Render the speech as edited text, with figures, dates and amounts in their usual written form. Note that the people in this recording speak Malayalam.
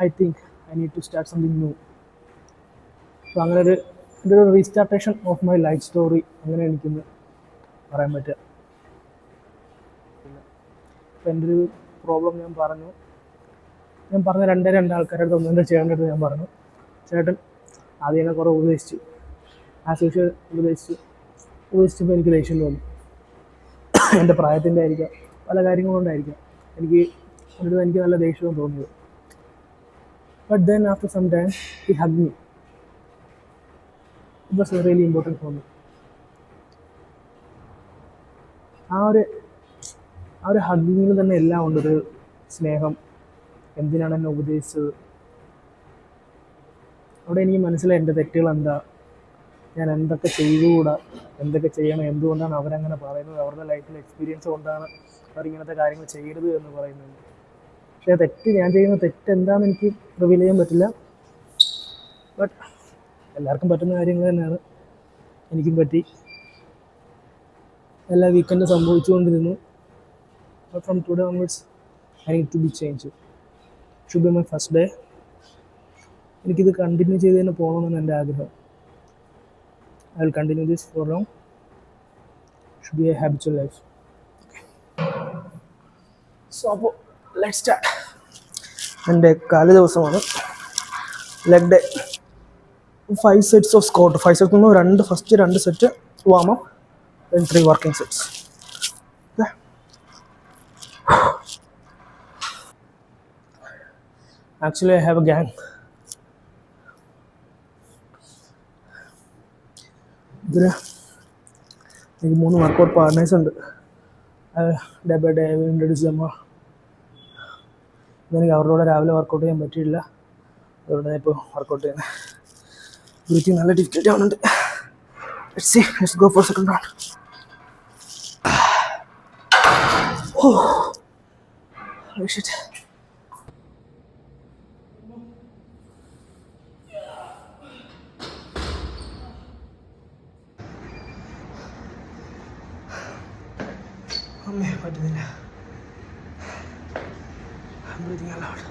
I think I need to start something new. അപ്പോൾ അങ്ങനെ ഒരു restartation of my life story അങ്ങനെ എനിക്കൊന്ന് പറയാൻ പറ്റുക. അപ്പോൾ എൻ്റെ ഒരു പ്രോബ്ലം ഞാൻ പറഞ്ഞ രണ്ട് ആൾക്കാരുടെ ഒന്നിൻ്റെ ചേട്ടൻ്റെ ഞാൻ പറഞ്ഞു. ചേട്ടൻ ആദ്യം എന്നെ കുറേ ഉപദേശിച്ചു, ആസ് യൂഷ്വൽ ഉപദേശിച്ചപ്പോൾ എനിക്ക് ദേഷ്യം തോന്നി. എൻ്റെ പ്രായത്തിൻ്റെ ആയിരിക്കാം, പല കാര്യങ്ങൾ കൊണ്ടായിരിക്കാം എനിക്ക് നല്ല ദേഷ്യവും തോന്നിയത്. But then after some time he hug me. It was really important for me. ആ ഒരു ഹഗ്ഗിങ്ങിൽ തന്നെ എല്ലാം ഉണ്ട്. ഒരു സ്നേഹം, എന്തിനാണ് എന്നെ ഉപദേശിച്ചത്. അവിടെ എനിക്ക് മനസ്സിലായി എൻ്റെ തെറ്റുകൾ എന്താ, ഞാൻ എന്തൊക്കെ ചെയ്തുകൂടാ, എന്തൊക്കെ ചെയ്യണം, എന്തുകൊണ്ടാണ് അവരങ്ങനെ പറയുന്നത്, അവരുടെ ലൈഫിൽ എക്സ്പീരിയൻസ് കൊണ്ടാണ് അവരിങ്ങനത്തെ കാര്യങ്ങൾ ചെയ്യരുത് എന്ന് പറയുന്നത്. പക്ഷേ ഞാൻ ചെയ്യുന്ന തെറ്റ് എന്താണെന്ന് എനിക്ക് റിവീൽ ചെയ്യാൻ പറ്റില്ല. ബട്ട് എല്ലാവർക്കും പറ്റുന്ന കാര്യങ്ങൾ തന്നെയാണ് എനിക്കും പറ്റി. എല്ലാ വീക്കെൻഡ് സംഭവിച്ചുകൊണ്ടിരുന്നു. But from today onwards I need to be change. Should be my first day. എനിക്കിത് കണ്ടിന്യൂ ചെയ്ത് തന്നെ പോകണമെന്നാണ് എൻ്റെ ആഗ്രഹം. I will continue this for long. Should be a habitual life. So അപ്പോൾ ലെറ്റ്സ് സ്റ്റാർട്ട്. എൻ്റെ കാല ദിവസമാണ്, leg day. 5 sets of squat. 5 sets നിന്ന് first 2 set warm up, then 3 working sets. Actually, I have a gang. എനിക്ക് 3 വർക്കൗട്ട് പാർട്ട്നേഴ്സ് ഉണ്ട്. ഡേ ബൈ ഡേ ഇൻട്രൊഡ്യൂസ് ചെയ്യുമ്പോൾ എനിക്ക് അവരുടെ കൂടെ രാവിലെ വർക്കൗട്ട് ചെയ്യാൻ പറ്റിയില്ല. അതുകൊണ്ട് ഞാൻ ഇപ്പോൾ വർക്കൗട്ട് ചെയ്യുന്നത്. ബ്രീത്തിങ് നല്ല ഡിഫിക്കൽട്ടി ആവുന്നുണ്ട്. Let's go for second round. Oh shit. അമ്മേ പറ്റുന്നില്ല. Breathing out.